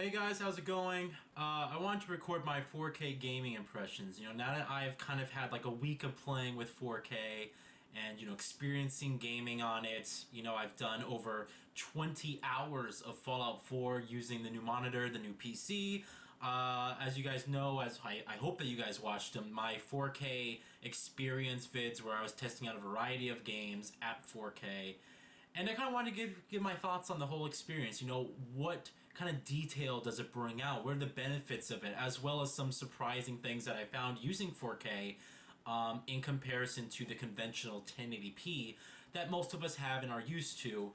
Hey guys, how's it going? I wanted to record my 4K gaming impressions. Now that I've kind of had like a week of playing with 4K and, experiencing gaming on it, I've done over 20 hours of Fallout 4 using the new monitor, the new PC. As you guys know, as I hope that you guys watched them, my 4K experience vids where I was testing out a variety of games at 4K. And I kind of wanted to give my thoughts on the whole experience. What kind of detail does it bring out? What are the benefits of it? As well as some surprising things that I found using 4K in comparison to the conventional 1080p that most of us have and are used to,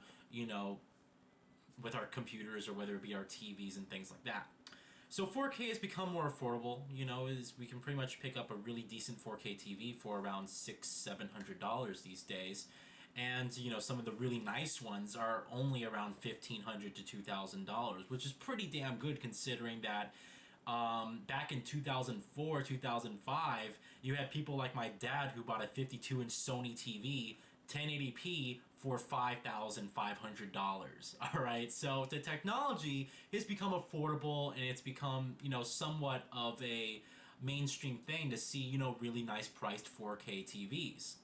with our computers or whether it be our TVs and things like that. So 4K has become more affordable. Is we can pretty much pick up a really decent 4K TV for around $600-700 these days. And some of the really nice ones are only around $1,500 to $2,000, which is pretty damn good considering that back in 2004, 2005, you had people like my dad who bought a 52-inch Sony TV, 1080p for $5,500. All right, so the technology has become affordable and it's become somewhat of a mainstream thing to see really nice priced 4K TVs.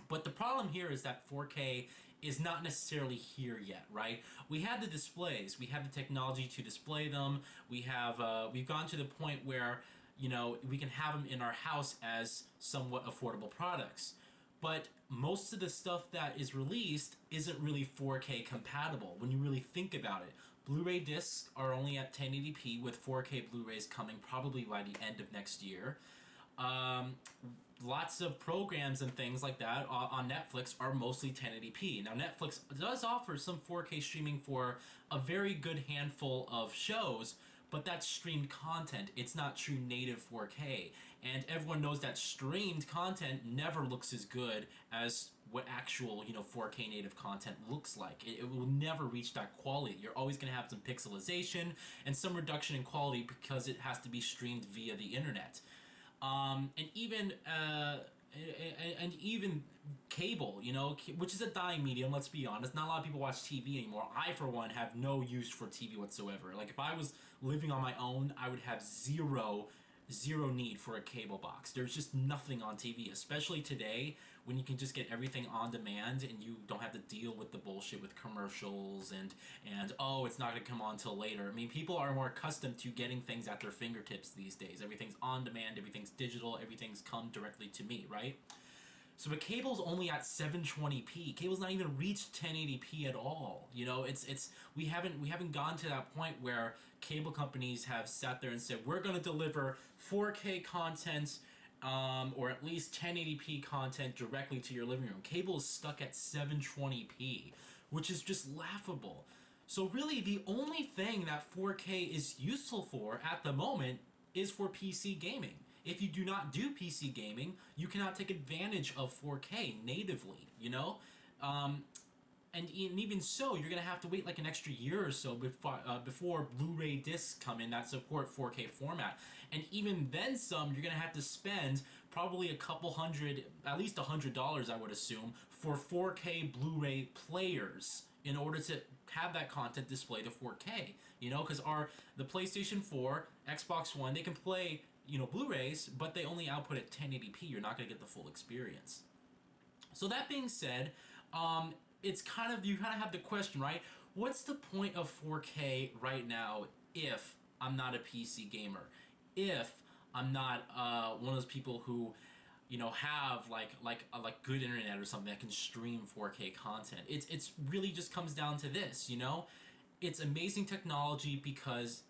But the problem here is that 4K is not necessarily here yet, right? We have the displays, we have the technology to display them. We've gone to the point where we can have them in our house as somewhat affordable products. But most of the stuff that is released isn't really 4K compatible when you really think about it. Blu-ray discs are only at 1080p with 4K Blu-rays coming probably by the end of next year. Lots of programs and things like that on Netflix are mostly 1080p. Now Netflix does offer some 4K streaming for a very good handful of shows, but that's streamed content. It's not true native 4K. And everyone knows that streamed content never looks as good as what actual 4K native content looks like. It will never reach that quality. You're always going to have some pixelization and some reduction in quality because it has to be streamed via the internet. And even cable, which is a dying medium. Let's be honest. Not a lot of people watch TV anymore. I, for one, have no use for TV whatsoever. Like if I was living on my own, I would have zero need for a cable box. There's just nothing on TV, especially today when you can just get everything on demand and you don't have to deal with the bullshit with commercials and oh, it's not going to come on till later. I mean, people are more accustomed to getting things at their fingertips these days. Everything's on demand, everything's digital, everything's come directly to me, right? So the cable's only at 720p. Cable's not even reached 1080p at all. We haven't gone to that point where cable companies have sat there and said we're going to deliver 4K content or at least 1080p content directly to your living room. Cable is stuck at 720p, which is just laughable. So really, the only thing that 4K is useful for at the moment is for PC gaming. If you do not do PC gaming, you cannot take advantage of 4K natively, and even so, you're going to have to wait like an extra year or so before Blu-ray discs come in that support 4K format. And even then you're going to have to spend probably a couple hundred, at least $100 I would assume, for 4K Blu-ray players in order to have that content display to 4K, because the PlayStation 4, Xbox One, they can play Blu-rays, but they only output at 1080p. You're not going to get the full experience. So that being said, you kind of have the question, right? What's the point of 4K right now if I'm not a PC gamer? If I'm not one of those people who have like good internet or something that can stream 4K content. It's really just comes down to this, It's amazing technology because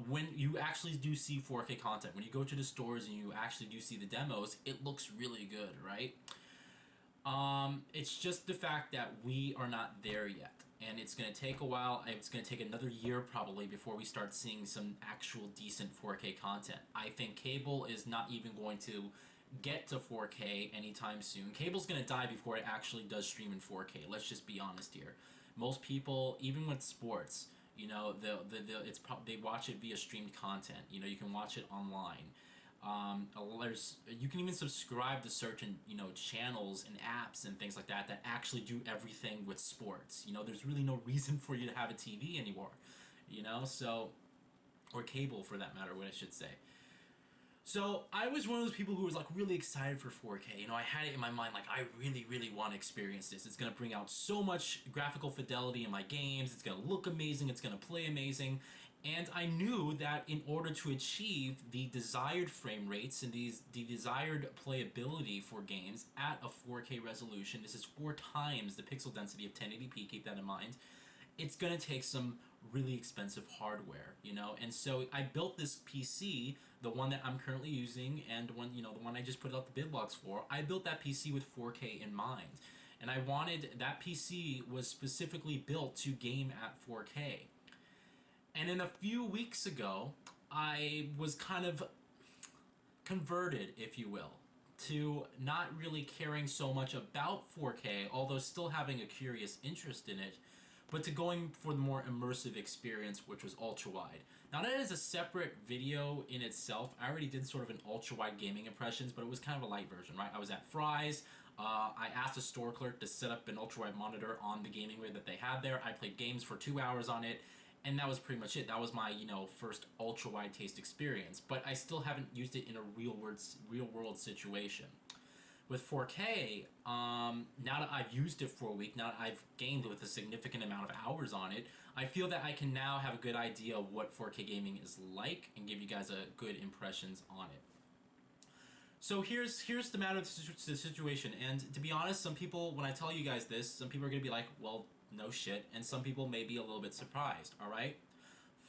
when you actually do see 4K content, when you go to the stores and you actually do see the demos, it looks really good, right? It's just the fact that we are not there yet. And it's going to take a while. It's going to take another year probably before we start seeing some actual decent 4K content. I think cable is not even going to get to 4K anytime soon. Cable's going to die before it actually does stream in 4K. Let's just be honest here. Most people, even with sports, they watch it via streamed content. You can watch it online. You can even subscribe to certain channels and apps and things like that that actually do everything with sports. There's really no reason for you to have a TV anymore. you know, so, or cable for that matter, what I should say. So I was one of those people who was like really excited for 4K. You know, I had it in my mind like I really, really want to experience this. It's gonna bring out so much graphical fidelity in my games. It's gonna look amazing. It's gonna play amazing. And I knew that in order to achieve the desired frame rates and the desired playability for games at a 4K resolution, this is 4 times the pixel density of 1080p. Keep that in mind. It's gonna take some really expensive hardware, you know. And so I built this PC, the one that I'm currently using, and one, you know, the one I just put out the bid box for. I built that PC with 4K in mind, and I wanted that PC was specifically built to game at 4K. And in a few weeks ago, I was kind of converted, if you will, to not really caring so much about 4K, although still having a curious interest in it, but to going for the more immersive experience, which was ultrawide. Now that is a separate video in itself. I already did sort of an ultrawide gaming impressions, but it was kind of a light version, right? I was at Fry's. I asked a store clerk to set up an ultrawide monitor on the gaming rig that they had there. I played games for 2 hours on it, and that was pretty much it. That was my, you know, first ultrawide taste experience. But I still haven't used it in a real world situation. With 4K, now that I've used it for a week, now that I've gained with a significant amount of hours on it, I feel that I can now have a good idea of what 4K gaming is like and give you guys a good impressions on it. So here's the matter of the situation, and to be honest, some people, when I tell you guys this, some people are going to be like, well, no shit, and some people may be a little bit surprised, alright?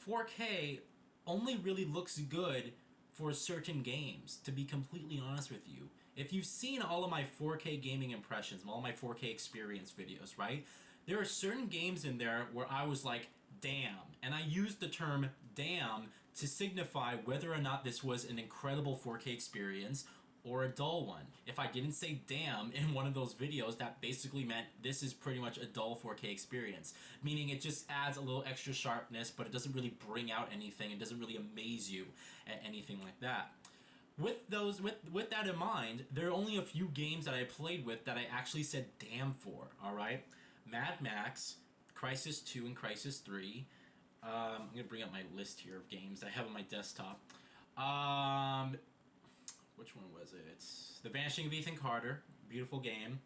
4K only really looks good for certain games, to be completely honest with you. If you've seen all of my 4K gaming impressions, all my 4K experience videos, right? There are certain games in there where I was like, damn. And I used the term damn to signify whether or not this was an incredible 4K experience or a dull one. If I didn't say damn in one of those videos, that basically meant this is pretty much a dull 4K experience. Meaning it just adds a little extra sharpness, but it doesn't really bring out anything. It doesn't really amaze you at anything like that. With that in mind, there are only a few games that I played with that I actually said damn for, alright? Mad Max, Crysis 2 and Crysis 3. I'm going to bring up my list here of games I have on my desktop. Which one was it? The Vanishing of Ethan Carter, beautiful game.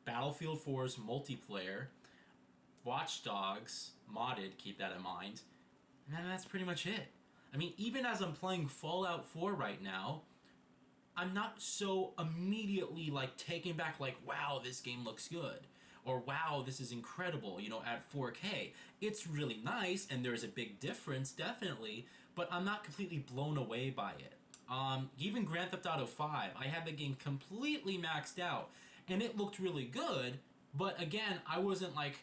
Battlefield 4's multiplayer. Watch Dogs, modded, keep that in mind. And then that's pretty much it. I mean, even as I'm playing Fallout 4 right now, I'm not so immediately like taken back like, wow, this game looks good. Or wow, this is incredible, you know, at 4K. It's really nice and there's a big difference, definitely, but I'm not completely blown away by it. Even Grand Theft Auto 5, I had the game completely maxed out and it looked really good, but again, I wasn't like,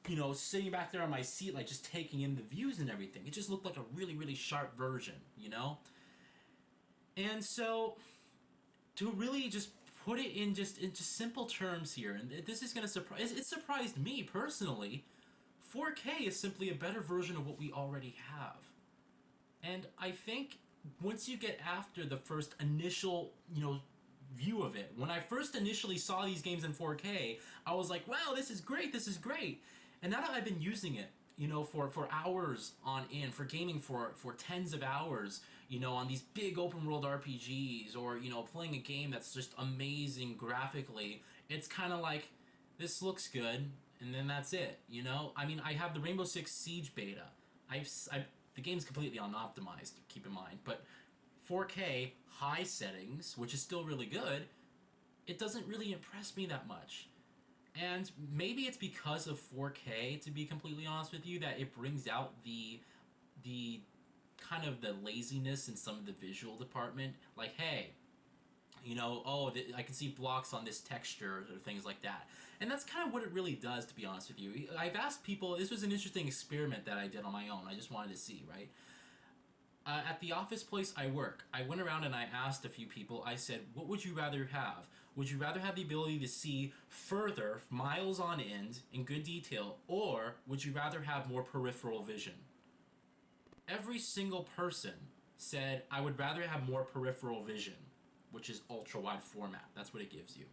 you know, sitting back there on my seat, like just taking in the views and everything. It just looked like a really, really sharp version, you know? And so, to really just put it in just simple terms here, and this is going to surprise, it surprised me personally, 4K is simply a better version of what we already have. And I think once you get after the first initial, you know, view of it, when I first initially saw these games in 4K, I was like, wow, this is great, this is great. And now that I've been using it, you know, for hours on end, for gaming for tens of hours, you know, on these big open world RPGs, or, you know, playing a game that's just amazing graphically, it's kind of like, this looks good, and then that's it, you know? I mean, I have the Rainbow Six Siege beta. The game's completely unoptimized, keep in mind, but 4K, high settings, which is still really good, it doesn't really impress me that much. And maybe it's because of 4K, to be completely honest with you, that it brings out the kind of the laziness in some of the visual department. Like, hey, you know, oh, I can see blocks on this texture or things like that. And that's kind of what it really does, to be honest with you. I've asked people, this was an interesting experiment that I did on my own. I just wanted to see, right? At the office place I work, I went around and I asked a few people, I said, what would you rather have? Would you rather have the ability to see further, miles on end, in good detail, or would you rather have more peripheral vision? Every single person said, I would rather have more peripheral vision, which is ultra-wide format. That's what it gives you.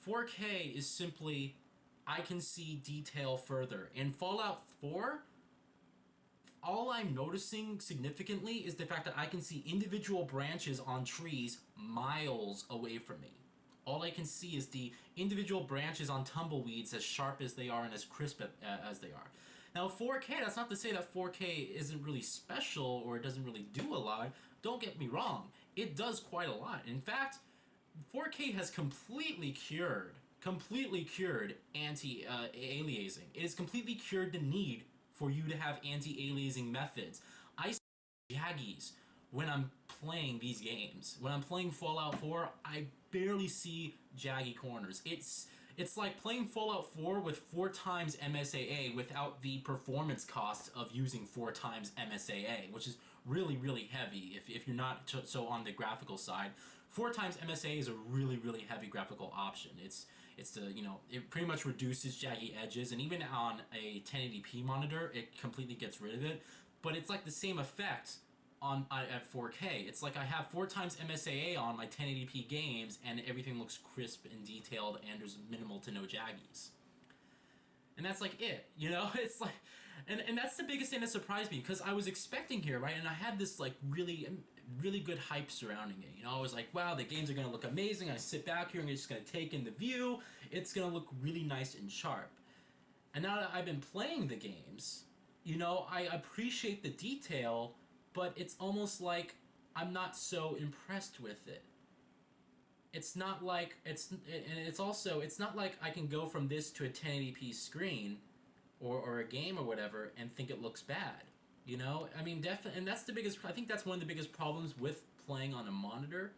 4K is simply, I can see detail further. In Fallout 4, all I'm noticing significantly is the fact that I can see individual branches on trees miles away from me. All I can see is the individual branches on tumbleweeds as sharp as they are and as crisp as they are. Now 4K, that's not to say that 4K isn't really special or it doesn't really do a lot. Don't get me wrong, it does quite a lot. In fact, 4K has completely cured anti-aliasing. It has completely cured the need for you to have anti-aliasing methods. I see jaggies when I'm playing these games. When I'm playing Fallout 4, I barely see jaggy corners. It's like playing Fallout 4 with 4 times MSAA without the performance cost of using 4 times MSAA, which is really, really heavy if you're not so on the graphical side. 4 times MSAA is a really, really heavy graphical option. It's the, it pretty much reduces jaggy edges, and even on a 1080p monitor, it completely gets rid of it. But it's like the same effect at 4K. It's like I have 4 times MSAA on my 1080p games, and everything looks crisp and detailed, and there's minimal to no jaggies. And that's like it, It's like, and that's the biggest thing that surprised me, because I was expecting here, right? And I had this like really, really good hype surrounding it. I was like, wow, the games are gonna look amazing. I sit back here and I'm just gonna take in the view. It's gonna look really nice and sharp. And now that I've been playing the games, I appreciate the detail, but it's almost like I'm not so impressed with it. It's not like it's not like I can go from this to a 1080p screen or a game or whatever and think it looks bad. I mean, definitely, and that's the biggest. I think that's one of the biggest problems with playing on a monitor,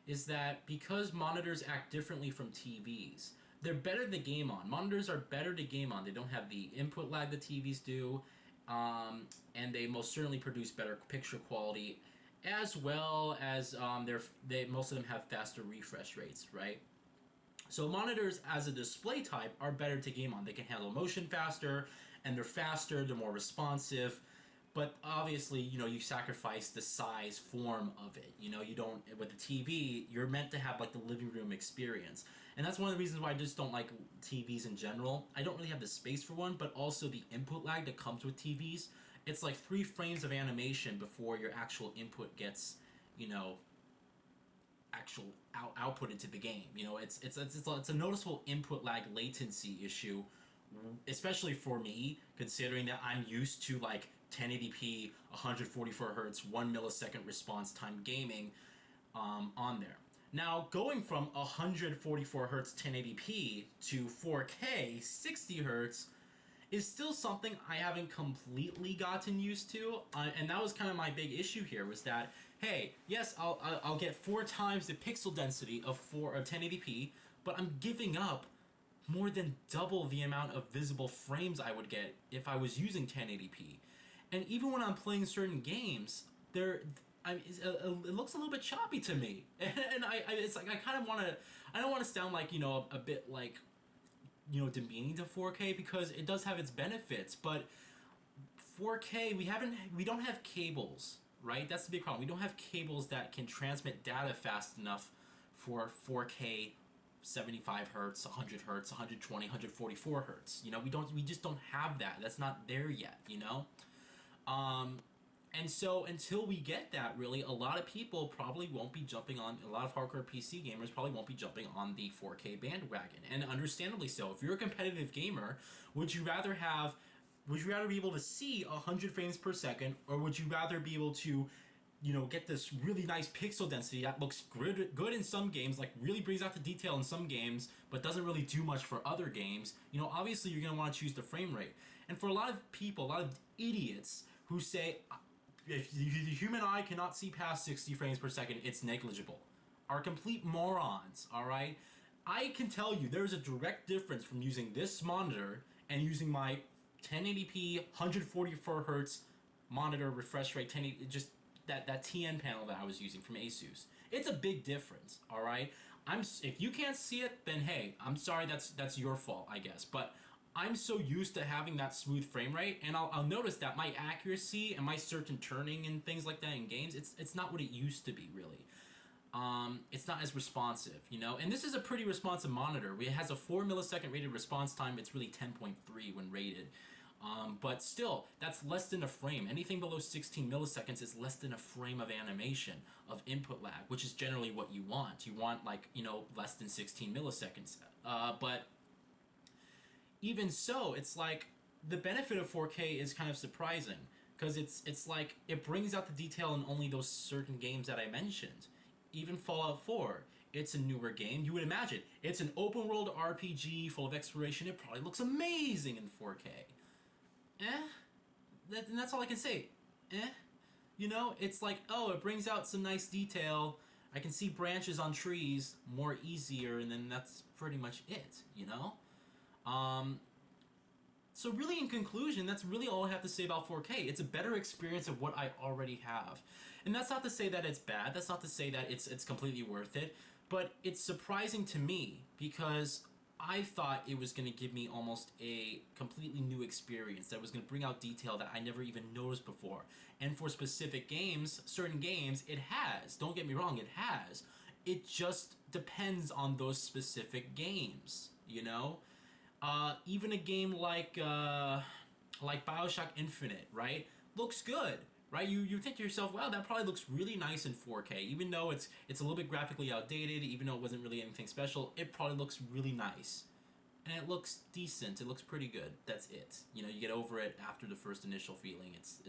is that because monitors act differently from TVs, they're better to game on. Monitors are better to game on. They don't have the input lag that TVs do, and they most certainly produce better picture quality, as well as most of them have faster refresh rates, right? So monitors as a display type are better to game on. They can handle motion faster, and they're faster, they're more responsive. But obviously, you sacrifice the size form of it. You don't, with the TV, you're meant to have like the living room experience. And that's one of the reasons why I just don't like TVs in general. I don't really have the space for one, but also the input lag that comes with TVs. It's like 3 frames of animation before your actual input gets, actual output into the game. It's a noticeable input lag latency issue, especially for me, considering that I'm used to like 1080p, 144 hertz, 1 millisecond response time gaming on there. Now, going from 144 hertz 1080p to 4K 60 hertz is still something I haven't completely gotten used to, and that was kind of my big issue here, was that, hey, yes, I'll get 4 times the pixel density of 1080p, but I'm giving up more than double the amount of visible frames I would get if I was using 1080p. And even when I'm playing certain games, it looks a little bit choppy to me, and it's like I don't want to sound like a bit like demeaning to 4K, because it does have its benefits, but 4K we don't have cables, right? That's the big problem. We don't have cables that can transmit data fast enough for 4K 75 hertz, 100 hertz, 120, 144 hertz. We just don't have that. That's not there yet, And so until we get that, really, a lot of people probably won't be jumping on, a lot of hardcore PC gamers probably won't be jumping on the 4K bandwagon, and understandably so. If you're a competitive gamer, would you rather be able to see 100 frames per second, or would you rather be able to get this really nice pixel density that looks good in some games, like really brings out the detail in some games, but doesn't really do much for other games? Obviously you're going to want to choose the frame rate. And for a lot of people, a lot of idiots who say, if the human eye cannot see past 60 frames per second, it's negligible, are complete morons, alright? I can tell you there's a direct difference from using this monitor and using my 1080p 144 hertz monitor refresh rate, just that TN panel that I was using from Asus. It's a big difference, all right? If you can't see it, then hey, I'm sorry, that's your fault, I guess. But I'm so used to having that smooth frame rate, and I'll notice that my accuracy and my search and turning and things like that in games, it's not what it used to be, really. It's not as responsive, And this is a pretty responsive monitor. It has a 4 millisecond rated response time. It's really 10.3 when rated. But still, that's less than a frame. Anything below 16 milliseconds is less than a frame of animation, of input lag, which is generally what you want. You want, like, less than 16 milliseconds. But even so, it's like the benefit of 4K is kind of surprising because it's like it brings out the detail in only those certain games that I mentioned. Even Fallout 4, it's a newer game. You would imagine it's an open world RPG full of exploration. It probably looks amazing in 4K. And that's all I can say. It's like, oh, it brings out some nice detail. I can see branches on trees more easier, and then that's pretty much it. So really, in conclusion, that's really all I have to say about 4K. It's a better experience of what I already have. And that's not to say that it's bad. That's not to say that it's completely worth it. But it's surprising to me because I thought it was going to give me almost a completely new experience, that was going to bring out detail that I never even noticed before. And for specific games, certain games, it has. Don't get me wrong, it has. It just depends on those specific games, even a game like Bioshock Infinite, right? Looks good, right? You think to yourself, wow, that probably looks really nice in 4K. Even though it's a little bit graphically outdated, even though it wasn't really anything special, it probably looks really nice. And it looks decent. It looks pretty good. That's it. You get over it after the first initial feeling. It's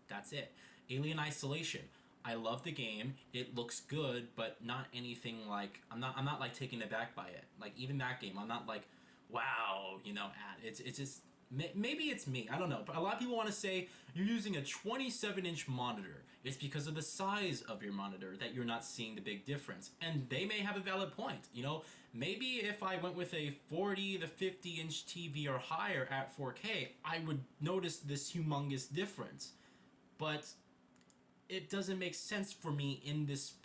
that's it. Alien Isolation. I love the game. It looks good, but not anything like I'm not like taken aback by it. Like even that game, I'm not like, wow, it's just maybe it's me. I don't know. But a lot of people want to say you're using a 27-inch monitor. It's because of the size of your monitor that you're not seeing the big difference. And they may have a valid point. Maybe if I went with a 40 to 50-inch TV or higher at 4K, I would notice this humongous difference. But it doesn't make sense for me in this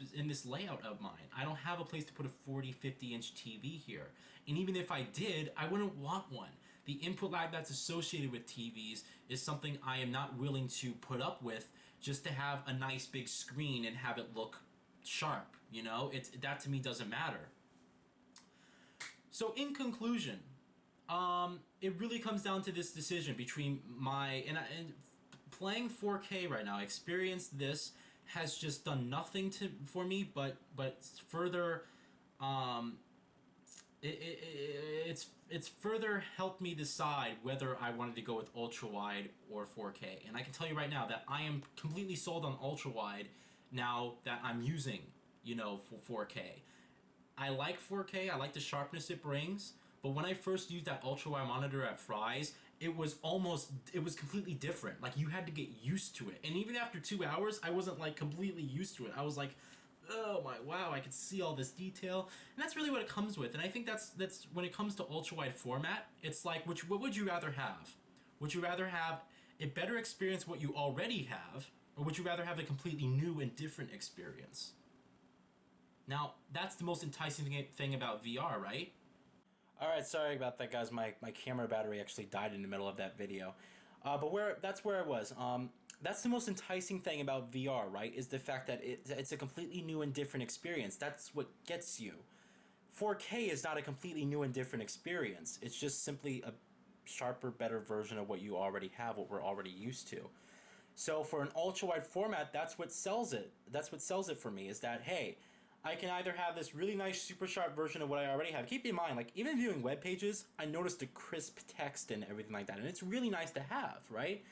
layout of mine. I don't have a place to put a 50-inch TV here. And even if I did, I wouldn't want one. The input lag that's associated with TVs is something I am not willing to put up with just to have a nice big screen and have it look sharp. That to me doesn't matter. So in conclusion, it really comes down to this decision between and playing 4K right now. Experience this has just done nothing for me, but further, it's further helped me decide whether I wanted to go with ultrawide or 4K. And I can tell you right now that I am completely sold on ultrawide now that I'm using, for 4K. I like 4K. I like the sharpness it brings. But when I first used that ultrawide monitor at Fry's, it was completely different. Like, you had to get used to it. And even after 2 hours, I wasn't, like, completely used to it. I was like, oh my, wow, I can see all this detail. And that's really what it comes with. And I think that's when it comes to ultrawide format, it's like, what would you rather have? Would you rather have a better experience what you already have, or would you rather have a completely new and different experience? Now, that's the most enticing thing about VR, right? Alright, sorry about that, guys. My camera battery actually died in the middle of that video. But that's where I was. That's the most enticing thing about VR, right? Is the fact that it's a completely new and different experience. That's what gets you. 4K is not a completely new and different experience. It's just simply a sharper, better version of what you already have, what we're already used to. So for an ultra-wide format, that's what sells it. That's what sells it for me, is that, hey, I can either have this really nice super sharp version of what I already have. Keep in mind, like, even viewing web pages, I noticed the crisp text and everything like that, and it's really nice to have, right?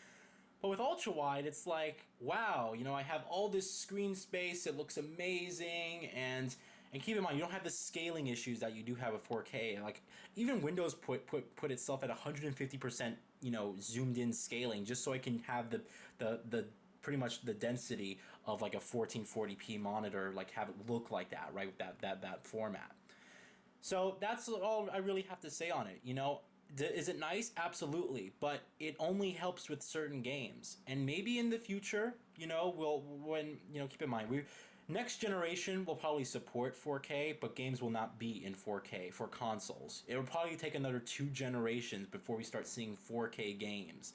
But with ultra wide, it's like, wow, I have all this screen space, it looks amazing, and keep in mind, you don't have the scaling issues that you do have with 4K. Like, even Windows put itself at 150%, zoomed in scaling, just so I can have the pretty much the density of like a 1440p monitor, like have it look like that, right, with that format. So that's all I really have to say on it. Is it nice? Absolutely, but it only helps with certain games, and maybe in the future, keep in mind, next generation will probably support 4K, but games will not be in 4K for consoles. It will probably take another 2 generations before we start seeing 4K games.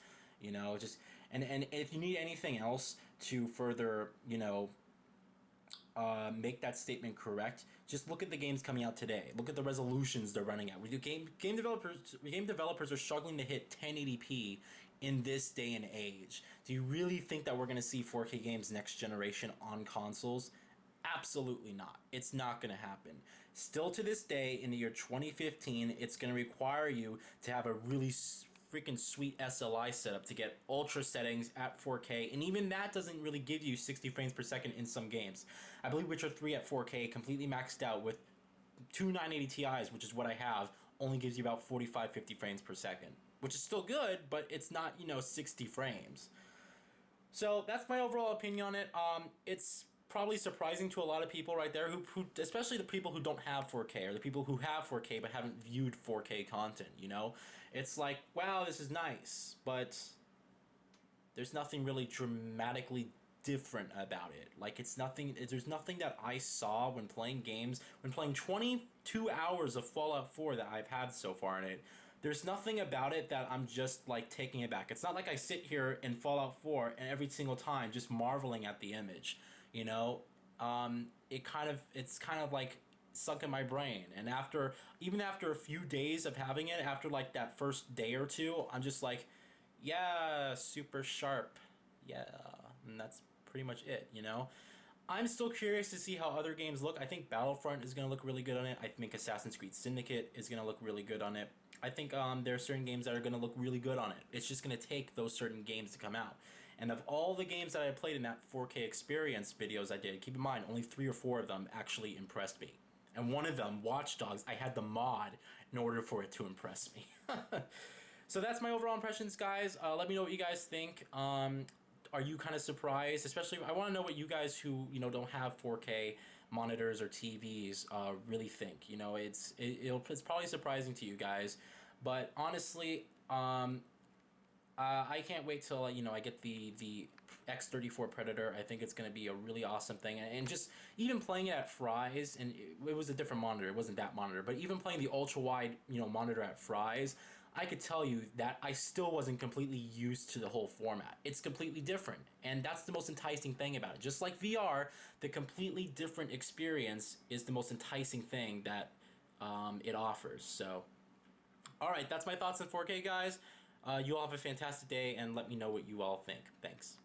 And if you need anything else to further, make that statement correct, just look at the games coming out today. Look at the resolutions they're running at. Game developers are struggling to hit 1080p in this day and age. Do you really think that we're going to see 4K games next generation on consoles? Absolutely not. It's not going to happen. Still to this day, in the year 2015, it's going to require you to have a really freaking sweet SLI setup to get ultra settings at 4K, and even that doesn't really give you 60 frames per second in some games. I believe Witcher 3 at 4K, completely maxed out with two 980 Ti's, which is what I have, only gives you about 45-50 frames per second, which is still good, but it's not, 60 frames. So that's my overall opinion on it. It's probably surprising to a lot of people right there, who especially the people who don't have 4K, or the people who have 4K but haven't viewed 4K content. It's like, wow, this is nice, but there's nothing really dramatically different about it. Like, there's nothing that I saw when playing games, when playing 22 hours of Fallout 4 that I've had so far in it. There's nothing about it that I'm just like taking it back. It's not like I sit here in Fallout 4 and every single time just marveling at the image. It's kind of like sunk in my brain, and even after a few days of having it, after like that first day or two, I'm just like, yeah, super sharp, yeah, and that's pretty much it. I'm still curious to see how other games look. I think Battlefront is going to look really good on it. I think Assassin's Creed Syndicate is going to look really good on it. I think there are certain games that are going to look really good on it. It's just going to take those certain games to come out. And of all the games that I played in that 4K experience videos I did, keep in mind, only 3 or 4 of them actually impressed me. And one of them, Watch Dogs, I had the mod in order for it to impress me. So that's my overall impressions, guys. Let me know what you guys think. Are you kind of surprised? Especially, I want to know what you guys who don't have 4K monitors or TVs really think. It's probably surprising to you guys, but honestly, I can't wait till I get the X34 Predator. I think it's going to be a really awesome thing, and just even playing it at Fry's, and it was a different monitor. It wasn't that monitor, but even playing the ultra wide monitor at Fry's, I could tell you that I still wasn't completely used to the whole format. It's completely different, and that's the most enticing thing about it. Just like VR, the completely different experience is the most enticing thing that it offers. So, all right, that's my thoughts on 4K, guys. You all have a fantastic day, and let me know what you all think. Thanks.